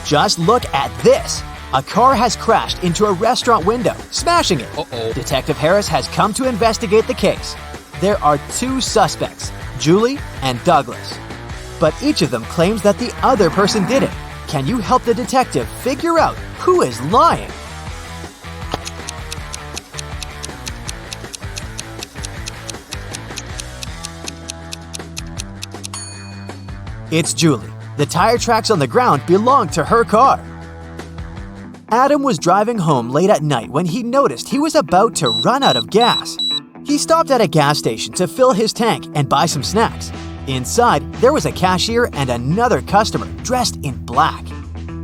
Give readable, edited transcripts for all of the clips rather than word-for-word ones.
Just look at this. A car has crashed into a restaurant window, smashing it. Uh-oh. Detective Harris has come to investigate the case. There are two suspects, Julie and Douglas. But each of them claims that the other person did it. Can you help the detective figure out who is lying? It's Julie. The tire tracks on the ground belonged to her car. Adam was driving home late at night when he noticed he was about to run out of gas. He stopped at a gas station to fill his tank and buy some snacks. Inside, there was a cashier and another customer dressed in black.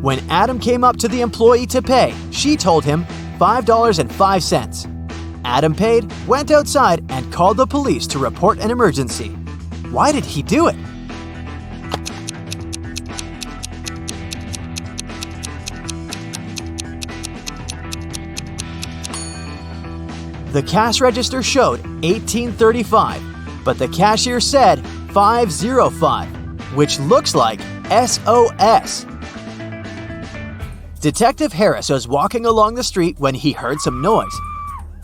When Adam came up to the employee to pay, she told him $5.05. Adam paid, went outside, and called the police to report an emergency. Why did he do it? The cash register showed $18.35, but the cashier said $5.05, which looks like SOS. Detective Harris was walking along the street when he heard some noise.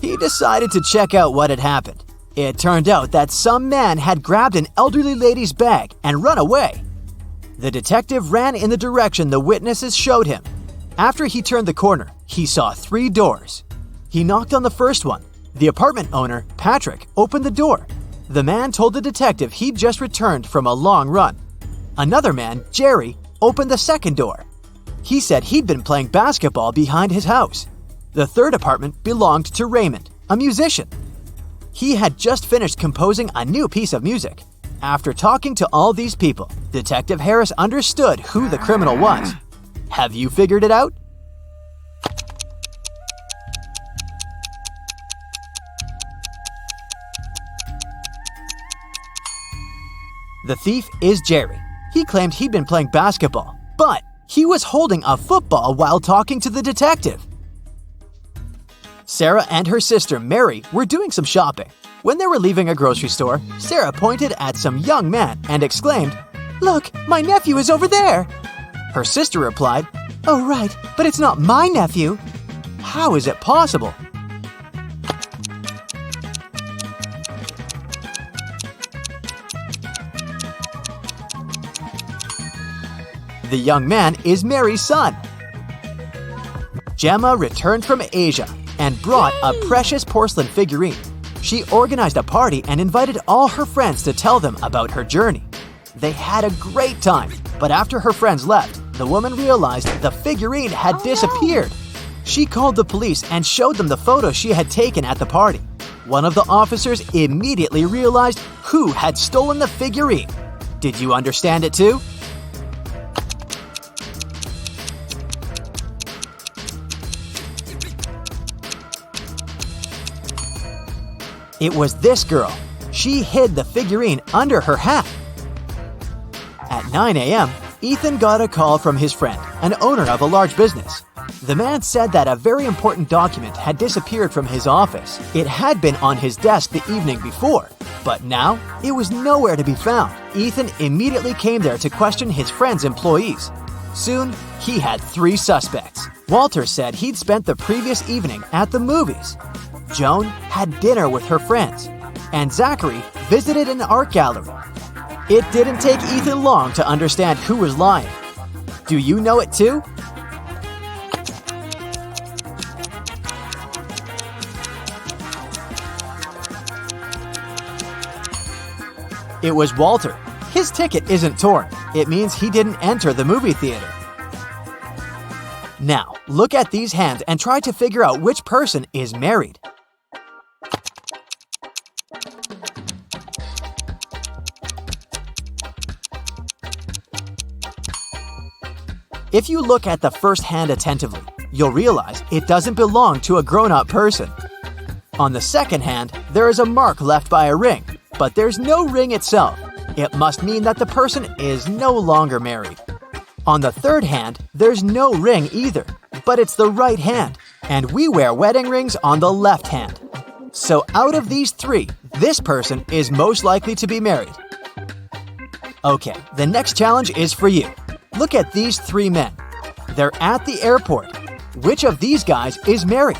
He decided to check out what had happened. It turned out that some man had grabbed an elderly lady's bag and run away. The detective ran in the direction the witnesses showed him. After he turned the corner, he saw 3 doors. He knocked on the first one. The apartment owner, Patrick, opened the door. The man told the detective he'd just returned from a long run. Another man, Jerry, opened the second door. He said he'd been playing basketball behind his house. The third apartment belonged to Raymond, a musician. He had just finished composing a new piece of music. After talking to all these people, Detective Harris understood who the criminal was. Have you figured it out? The thief is Jerry. He claimed he'd been playing basketball, but he was holding a football while talking to the detective. Sarah and her sister Mary were doing some shopping. When they were leaving a grocery store, Sarah pointed at some young man and exclaimed, "Look, my nephew is over there!" Her sister replied, "Oh right, but it's not my nephew." How is it possible? The young man is Mary's son. Gemma returned from Asia and brought a precious porcelain figurine. She organized a party and invited all her friends to tell them about her journey. They had a great time, but after her friends left, the woman realized the figurine had disappeared. She called the police and showed them the photo she had taken at the party. One of the officers immediately realized who had stolen the figurine. Did you understand it too? It was this girl. She hid the figurine under her hat. At 9 a.m., Ethan got a call from his friend, an owner of a large business. The man said that a very important document had disappeared from his office. It had been on his desk the evening before, but now it was nowhere to be found. Ethan immediately came there to question his friend's employees. Soon, he had 3 suspects. Walter said he'd spent the previous evening at the movies. Joan had dinner with her friends, and Zachary visited an art gallery. It didn't take Ethan long to understand who was lying. Do you know it too? It was Walter. His ticket isn't torn. It means he didn't enter the movie theater. Now, look at these hands and try to figure out which person is married. If you look at the first hand attentively, you'll realize it doesn't belong to a grown-up person. On the second hand, there is a mark left by a ring, but there's no ring itself. It must mean that the person is no longer married. On the third hand, there's no ring either, but it's the right hand, and we wear wedding rings on the left hand. So out of these 3, this person is most likely to be married. Okay, the next challenge is for you. Look at these 3 men. They're at the airport. Which of these guys is married?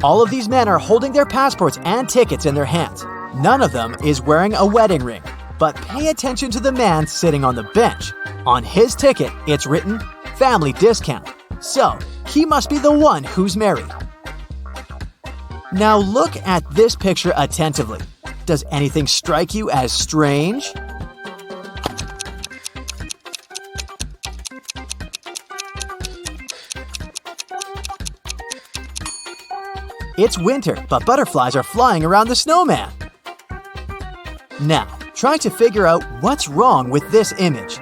All of these men are holding their passports and tickets in their hands. None of them is wearing a wedding ring. But pay attention to the man sitting on the bench. On his ticket, it's written, "Family discount." So, he must be the one who's married. Now look at this picture attentively. Does anything strike you as strange? It's winter, but butterflies are flying around the snowman. Now, try to figure out what's wrong with this image.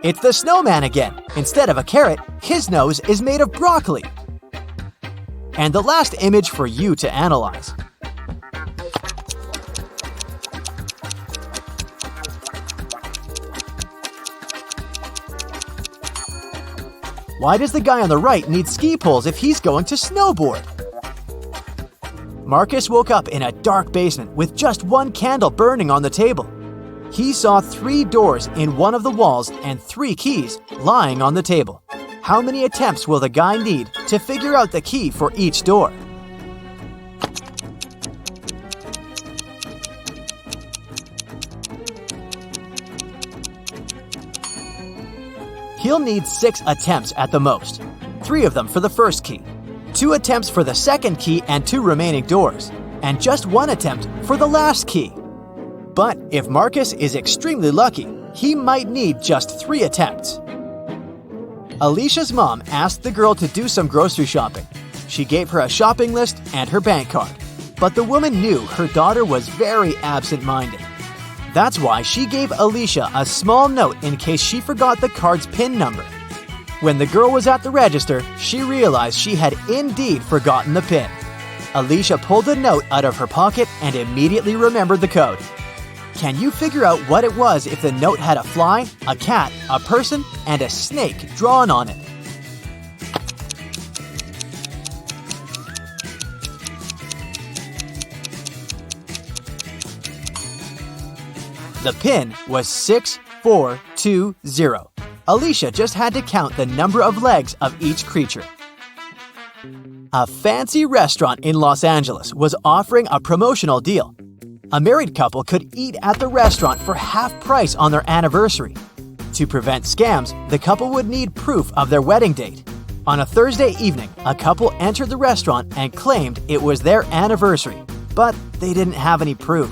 It's the snowman again. Instead of a carrot, his nose is made of broccoli. And the last image for you to analyze. Why does the guy on the right need ski poles if he's going to snowboard? Marcus woke up in a dark basement with just one candle burning on the table. He saw 3 doors in one of the walls and 3 keys lying on the table. How many attempts will the guy need to figure out the key for each door? He'll need 6 attempts at the most, 3 of them for the first key, 2 attempts for the second key and 2 remaining doors, and just 1 attempt for the last key. But if Marcus is extremely lucky, he might need just 3 attempts. Alicia's mom asked the girl to do some grocery shopping. She gave her a shopping list and her bank card, but the woman knew her daughter was very absent-minded. That's why she gave Alicia a small note in case she forgot the card's PIN number. When the girl was at the register, she realized she had indeed forgotten the PIN. Alicia pulled the note out of her pocket and immediately remembered the code. Can you figure out what it was if the note had a fly, a cat, a person, and a snake drawn on it? The PIN was 6420. Alicia just had to count the number of legs of each creature. A fancy restaurant in Los Angeles was offering a promotional deal. A married couple could eat at the restaurant for half price on their anniversary. To prevent scams, the couple would need proof of their wedding date. On a Thursday evening, a couple entered the restaurant and claimed it was their anniversary, but they didn't have any proof.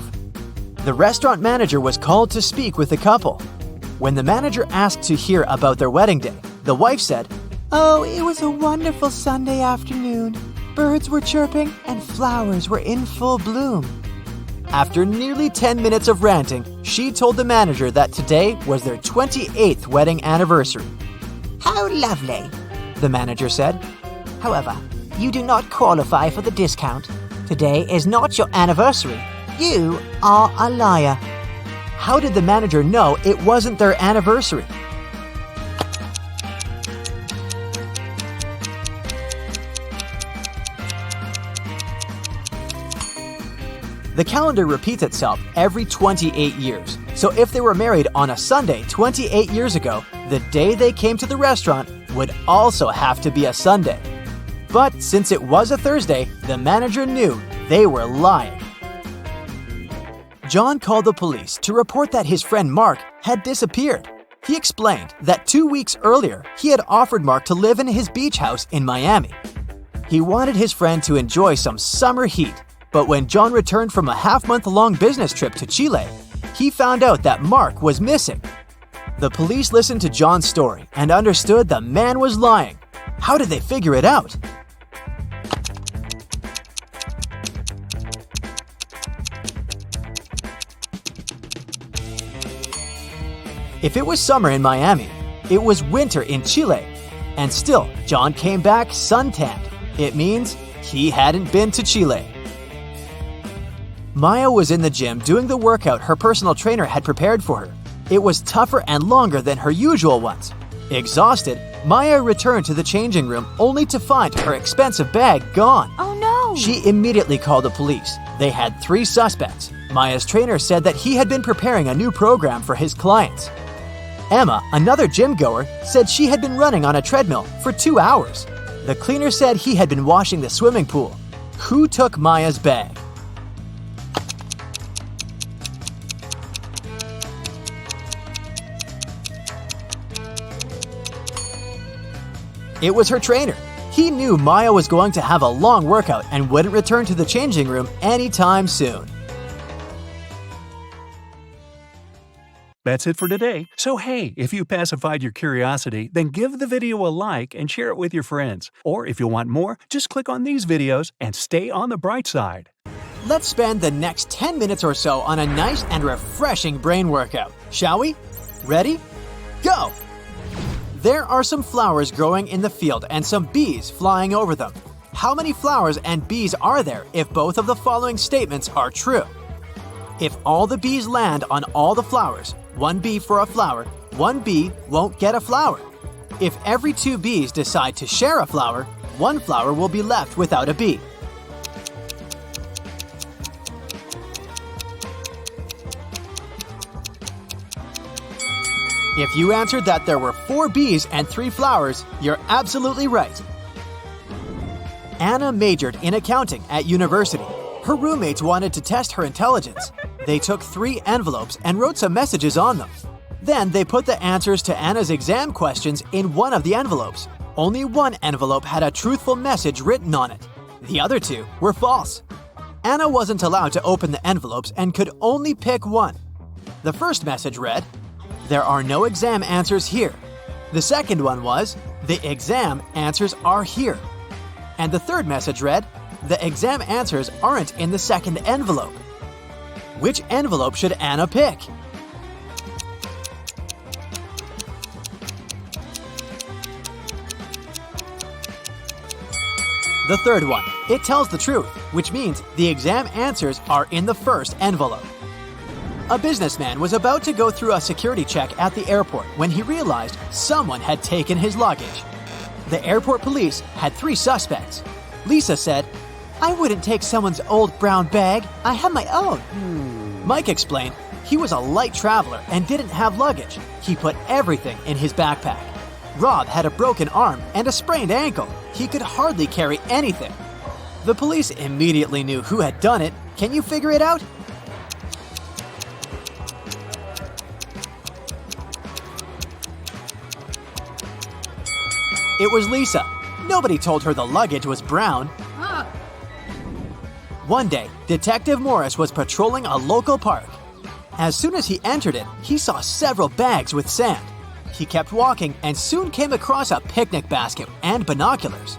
The restaurant manager was called to speak with the couple. When the manager asked to hear about their wedding day, the wife said, "Oh, it was a wonderful Sunday afternoon. Birds were chirping and flowers were in full bloom." After nearly 10 minutes of ranting, she told the manager that today was their 28th wedding anniversary. "How lovely," the manager said. "However, you do not qualify for the discount. Today is not your anniversary. You are a liar." How did the manager know it wasn't their anniversary? The calendar repeats itself every 28 years. So if they were married on a Sunday 28 years ago, the day they came to the restaurant would also have to be a Sunday. But since it was a Thursday, the manager knew they were lying. John called the police to report that his friend Mark had disappeared. He explained that 2 weeks earlier, he had offered Mark to live in his beach house in Miami. He wanted his friend to enjoy some summer heat, but when John returned from a half-month-long business trip to Chile, he found out that Mark was missing. The police listened to John's story and understood the man was lying. How did they figure it out? If it was summer in Miami, it was winter in Chile. And still, John came back suntanned. It means he hadn't been to Chile. Maya was in the gym doing the workout her personal trainer had prepared for her. It was tougher and longer than her usual ones. Exhausted, Maya returned to the changing room only to find her expensive bag gone. Oh no! She immediately called the police. They had 3 suspects. Maya's trainer said that he had been preparing a new program for his clients. Emma, another gym goer, said she had been running on a treadmill for 2 hours. The cleaner said he had been washing the swimming pool. Who took Maya's bag? It was her trainer. He knew Maya was going to have a long workout and wouldn't return to the changing room anytime soon. That's it for today. So hey, if you pacified your curiosity, then give the video a like and share it with your friends. Or if you want more, just click on these videos and stay on the bright side. Let's spend the next 10 minutes or so on a nice and refreshing brain workout, shall we? Ready? Go! There are some flowers growing in the field and some bees flying over them. How many flowers and bees are there if both of the following statements are true? If all the bees land on all the flowers, 1 bee for a flower, 1 bee won't get a flower. If every 2 bees decide to share a flower, 1 flower will be left without a bee. If you answered that there were 4 bees and 3 flowers, you're absolutely right. Anna majored in accounting at university. Her roommates wanted to test her intelligence. They took 3 envelopes and wrote some messages on them. Then they put the answers to Anna's exam questions in one of the envelopes. Only one envelope had a truthful message written on it. The other 2 were false. Anna wasn't allowed to open the envelopes and could only pick one. The first message read, "There are no exam answers here." The second one was, "The exam answers are here." And the third message read, "The exam answers aren't in the second envelope." Which envelope should Anna pick? The third one. It tells the truth, which means the exam answers are in the first envelope. A businessman was about to go through a security check at the airport when he realized someone had taken his luggage. The airport police had 3 suspects. Lisa said, "I wouldn't take someone's old brown bag. I have my own." Mike explained he was a light traveler and didn't have luggage. He put everything in his backpack. Rob had a broken arm and a sprained ankle. He could hardly carry anything. The police immediately knew who had done it. Can you figure it out? It was Lisa. Nobody told her the luggage was brown. One day, Detective Morris was patrolling a local park. As soon as he entered it, he saw several bags with sand. He kept walking and soon came across a picnic basket and binoculars.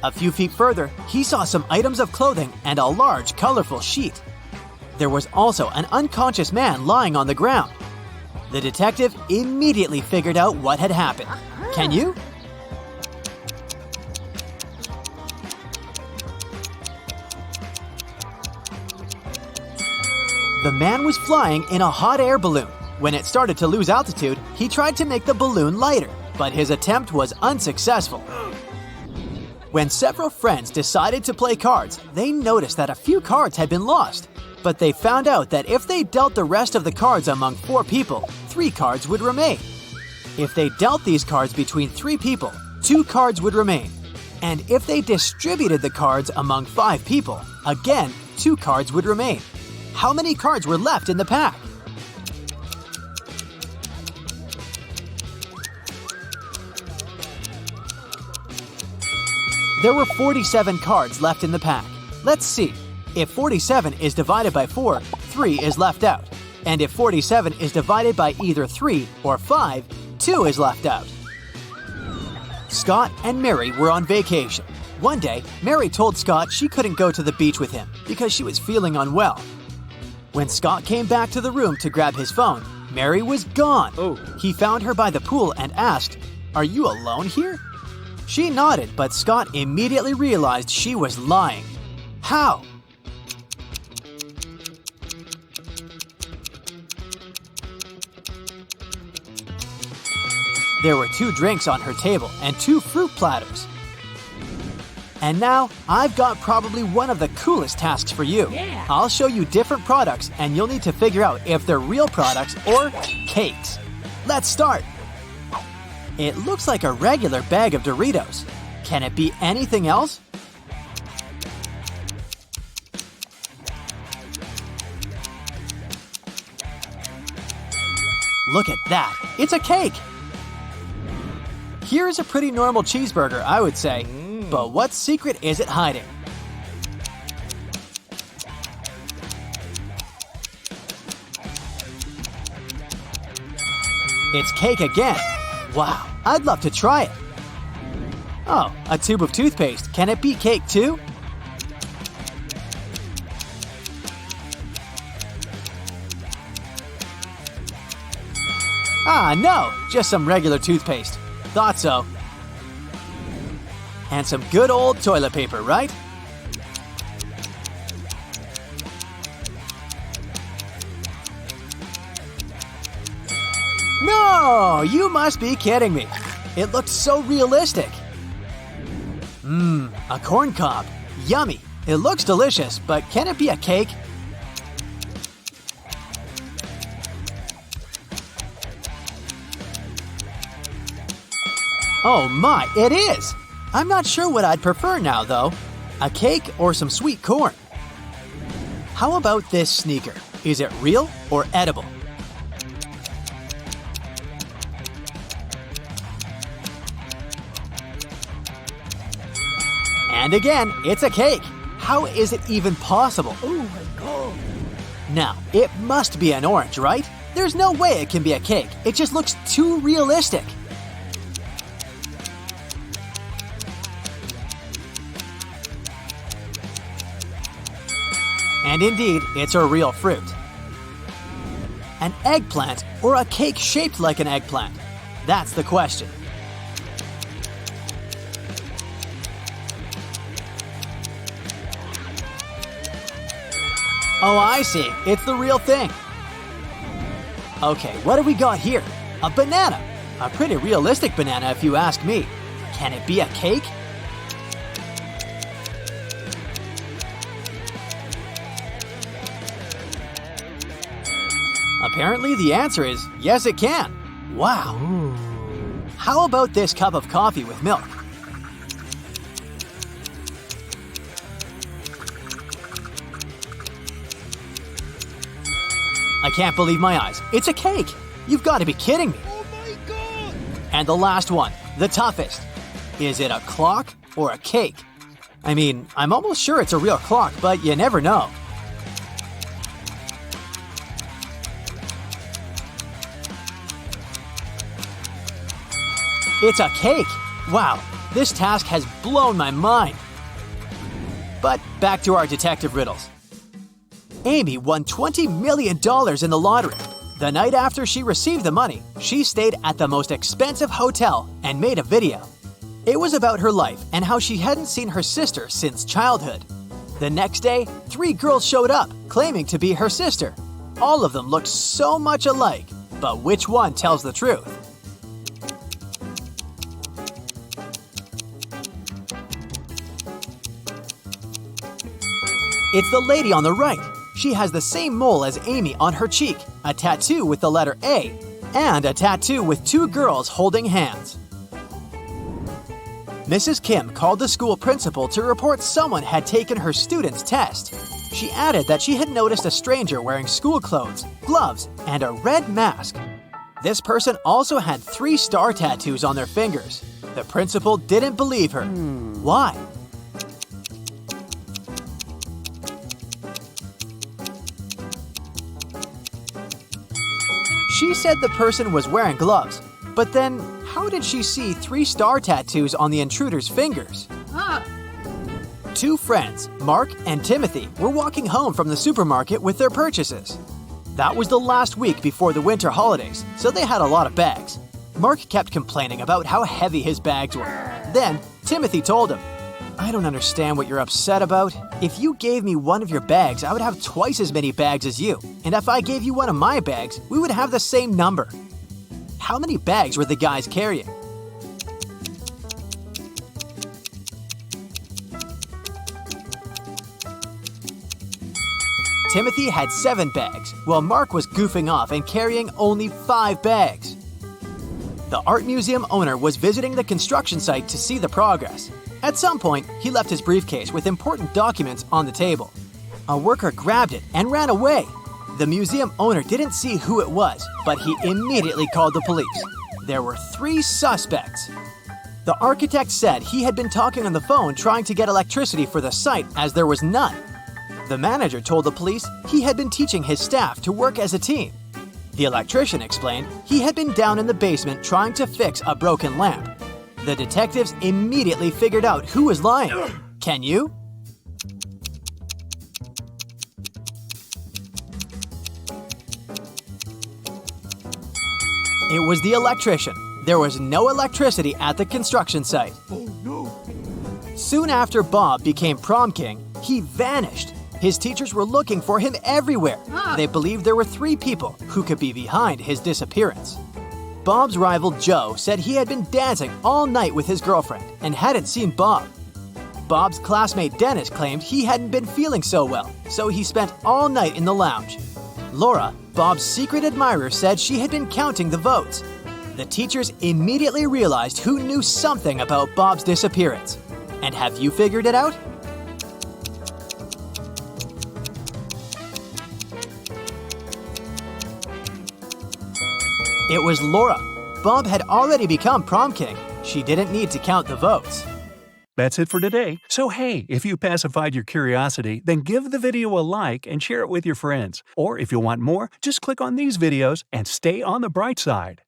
A few feet further, he saw some items of clothing and a large, colorful sheet. There was also an unconscious man lying on the ground. The detective immediately figured out what had happened. Can you? The man was flying in a hot air balloon. When it started to lose altitude, he tried to make the balloon lighter, but his attempt was unsuccessful. When several friends decided to play cards, they noticed that a few cards had been lost. But they found out that if they dealt the rest of the cards among 4 people, 3 cards would remain. If they dealt these cards between 3 people, 2 cards would remain. And if they distributed the cards among 5 people, again, 2 cards would remain. How many cards were left in the pack? There were 47 cards left in the pack. Let's see. If 47 is divided by 4, 3 is left out. And if 47 is divided by either 3 or 5, 2 is left out. Scott and Mary were on vacation. One day, Mary told Scott she couldn't go to the beach with him because she was feeling unwell. When Scott came back to the room to grab his phone, Mary was gone. He found her by the pool and asked, "Are you alone here?" She nodded, but Scott immediately realized she was lying. How? There were 2 drinks on her table and 2 fruit platters. And now, I've got probably one of the coolest tasks for you. Yeah. I'll show you different products and you'll need to figure out if they're real products or cakes. Let's start. It looks like a regular bag of Doritos. Can it be anything else? Look at that. It's a cake. Here's a pretty normal cheeseburger, I would say. But what secret is it hiding? It's cake again. Wow, I'd love to try it. Oh, a tube of toothpaste. Can it be cake too? Ah, no, just some regular toothpaste. Thought so. And some good old toilet paper, right? No, you must be kidding me. It looks so realistic. A corn cob. Yummy. It looks delicious, but can it be a cake? Oh my, it is! I'm not sure what I'd prefer now, though. A cake or some sweet corn? How about this sneaker? Is it real or edible? And again, it's a cake. How is it even possible? Oh my god. Now, it must be an orange, right? There's no way it can be a cake. It just looks too realistic. And indeed, it's a real fruit. An eggplant or a cake shaped like an eggplant? That's the question. Oh, I see. It's the real thing. Okay, what do we got here? A banana. A pretty realistic banana if you ask me. Can it be a cake? Apparently the answer is yes, it can. Wow. How about this cup of coffee with milk? I can't believe my eyes. It's a cake. You've got to be kidding me. Oh my god. And the last one, the toughest. Is it a clock or a cake? I mean, I'm almost sure it's a real clock, but you never know. It's a cake! Wow, this task has blown my mind. But back to our detective riddles. Amy won $20 million in the lottery. The night after she received the money, she stayed at the most expensive hotel and made a video. It was about her life and how she hadn't seen her sister since childhood. The next day, 3 girls showed up, claiming to be her sister. All of them looked so much alike, but which one tells the truth? It's the lady on the right. She has the same mole as Amy on her cheek, a tattoo with the letter A, and a tattoo with 2 girls holding hands. Mrs. Kim called the school principal to report someone had taken her student's test. She added that she had noticed a stranger wearing school clothes, gloves, and a red mask. This person also had 3 star tattoos on their fingers. The principal didn't believe her. Why? She said the person was wearing gloves, but then how did she see 3 star tattoos on the intruder's fingers? 2 friends, Mark and Timothy, were walking home from the supermarket with their purchases. That was the last week before the winter holidays, so they had a lot of bags. Mark kept complaining about how heavy his bags were. Then, Timothy told him, "I don't understand what you're upset about. If you gave me one of your bags, I would have twice as many bags as you. And if I gave you one of my bags, we would have the same number." How many bags were the guys carrying? Timothy had 7 bags, while Mark was goofing off and carrying only 5 bags. The art museum owner was visiting the construction site to see the progress. At some point, he left his briefcase with important documents on the table. A worker grabbed it and ran away. The museum owner didn't see who it was, but he immediately called the police. There were 3 suspects. The architect said he had been talking on the phone trying to get electricity for the site as there was none. The manager told the police he had been teaching his staff to work as a team. The electrician explained he had been down in the basement trying to fix a broken lamp. The detectives immediately figured out who was lying. Can you? It was the electrician. There was no electricity at the construction site. Oh no! Soon after Bob became prom king, he vanished. His teachers were looking for him everywhere. They believed there were 3 people who could be behind his disappearance. Bob's rival Joe said he had been dancing all night with his girlfriend and hadn't seen Bob. Bob's classmate Dennis claimed he hadn't been feeling so well, so he spent all night in the lounge. Laura, Bob's secret admirer, said she had been counting the votes. The teachers immediately realized who knew something about Bob's disappearance. And have you figured it out? It was Laura. Bob had already become prom king. She didn't need to count the votes. That's it for today. So hey, if you pacified your curiosity, then give the video a like and share it with your friends. Or if you want more, just click on these videos and stay on the bright side.